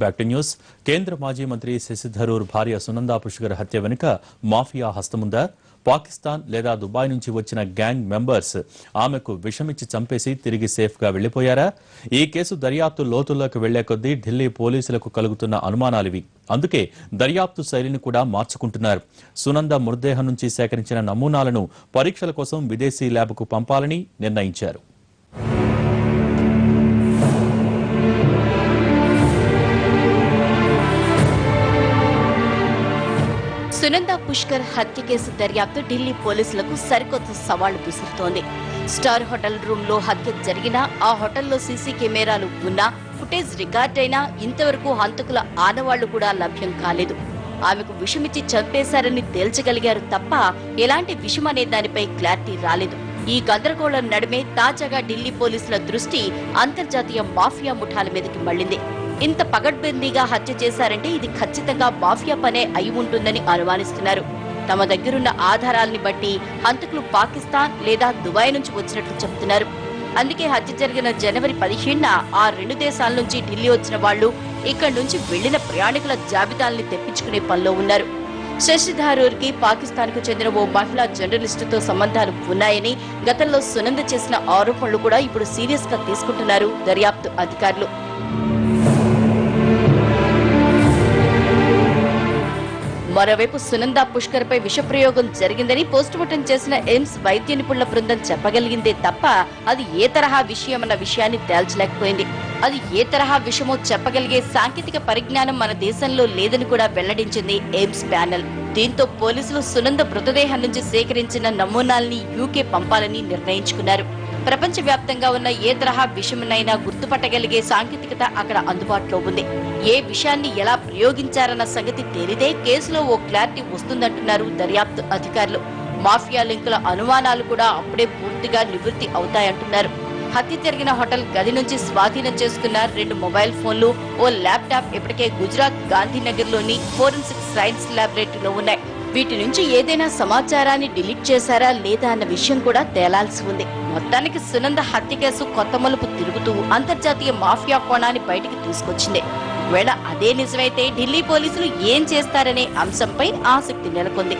Back to news. కేంద్ర మాజీ మంత్రి శశి థరూర్ భార్య సునందా పుష్కర్ హత్య వెనుక మాఫియా హస్తముందా? పాకిస్తాన్ లేదా దుబాయ్ నుంచి వచ్చిన గ్యాంగ్ మెంబర్స్ ఆమెకు విషమిచ్చి చంపేసి తిరిగి సేఫ్ గా వెళ్లిపోయారా? ఈ కేసు దర్యాప్తు లోతుల్లోకి వెళ్లే కొద్దీ ఢిల్లీ పోలీసులకు కలుగుతున్న అనుమానాలివి. అందుకే దర్యాప్తు శైలిని కూడా మార్చుకుంటున్నారు. సునంద మృతదేహం నుంచి సేకరించిన నమూనాలను పరీక్షల కోసం విదేశీ ల్యాబ్కు పంపాలని నిర్ణయించారు. సునందా పుష్కర్ హత్య కేసు దర్యాప్తు ఢిల్లీ పోలీసులకు సరికొత్త సవాళ్లు విసురుతోంది. స్టార్ హోటల్ రూమ్ లో హత్య జరిగినా, ఆ హోటల్లో సీసీ కెమెరాలు ఉన్నా, ఫుటేజ్ రికార్డ్ అయినా ఇంతవరకు హంతకుల ఆనవాళ్లు కూడా లభ్యం కాలేదు. ఆమెకు విషమిచ్చి చంపేశారని తేల్చగలిగారు తప్ప ఎలాంటి విషం అనే దానిపై క్లారిటీ రాలేదు. ఈ గందరగోళం నడుమే తాజాగా ఢిల్లీ పోలీసుల దృష్టి అంతర్జాతీయ మాఫియా ముఠాల మీదకి మళ్లింది. ఇంత పగడ్బందీగా హత్య చేశారంటే ఇది ఖచ్చితంగా మాఫియా పనే అయి ఉంటుందని అనుమానిస్తున్నారు. తమ దగ్గరున్న ఆధారాల్ని బట్టి హంతకులు పాకిస్తాన్ లేదా దుబాయ్ నుంచి వచ్చినట్లు చెబుతున్నారు. అందుకే హత్య జరిగిన జనవరి 15న ఆ రెండు దేశాల నుంచి ఢిల్లీ వచ్చిన వాళ్లు ఇక్కడి నుంచి వెళ్లిన ప్రయాణికుల జాబితాల్ని తెప్పించుకునే పనిలో ఉన్నారు. శశి థరూర్ కి పాకిస్తాన్ కు చెందిన ఓ మహిళా జర్నలిస్టుతో సంబంధాలు ఉన్నాయని గతంలో సునంద చేసిన ఆరోపణలు కూడా ఇప్పుడు సీరియస్ గా తీసుకుంటున్నారు దర్యాప్తు అధికారులు. మరోవైపు సునందా పుష్కర్ పై విషప్రయోగం జరిగిందని పోస్టుమార్టం చేసిన ఎయిమ్స్ వైద్య నిపుణుల బృందం చెప్పగలిగిందే తప్ప అది ఏ తరహా విషయమన్న విషయాన్ని తేల్చలేకపోయింది. అది ఏ తరహా విషయమో చెప్పగలిగే సాంకేతిక పరిజ్ఞానం మన దేశంలో లేదని కూడా వెల్లడించింది ఎయిమ్స్ ప్యానెల్. దీంతో పోలీసులు సునంద మృతదేహం నుంచి సేకరించిన నమూనాల్ని యూకే పంపాలని నిర్ణయించుకున్నారు. ప్రపంచవ్యాప్తంగా ఉన్న ఏ తరహా విషయమైనా గుర్తుపట్టగలిగే సాంకేతికత అక్కడ అందుబాటులో ఉంది. ఏ విషయాన్ని ఎలా ప్రయోగించారన్న సంగతి తేలిదే కేసులో ఓ క్లారిటీ వస్తుందంటున్నారు దర్యాప్తు అధికారులు. మాఫియా లింకుల అనుమానాలు కూడా అప్పుడే పూర్తిగా నివృత్తి అవుతాయంటున్నారు. హత్య జరిగిన హోటల్ గది నుంచి స్వాధీనం చేసుకున్న 2 మొబైల్ ఫోన్లు, ఓ ల్యాప్టాప్ ఇప్పటికే గుజరాత్ గాంధీనగర్ లోని ఫోరెన్సిక్ సైన్స్ ల్యాబొరేటరీలో ఉన్నాయి. వీటి నుంచి ఏదైనా సమాచారాన్ని డిలీట్ చేశారా లేదా అన్న విషయం కూడా తేలాల్సి ఉంది. మొత్తానికి సునంద హత్య కేసు కొత్త మలుపు తిరుగుతూ అంతర్జాతీయ మాఫియా కోణాన్ని బయటికి తీసుకొచ్చింది. ఒకవేళ అదే నిజమైతే ఢిల్లీ పోలీసులు ఏం చేస్తారనే అంశంపై ఆసక్తి నెలకొంది.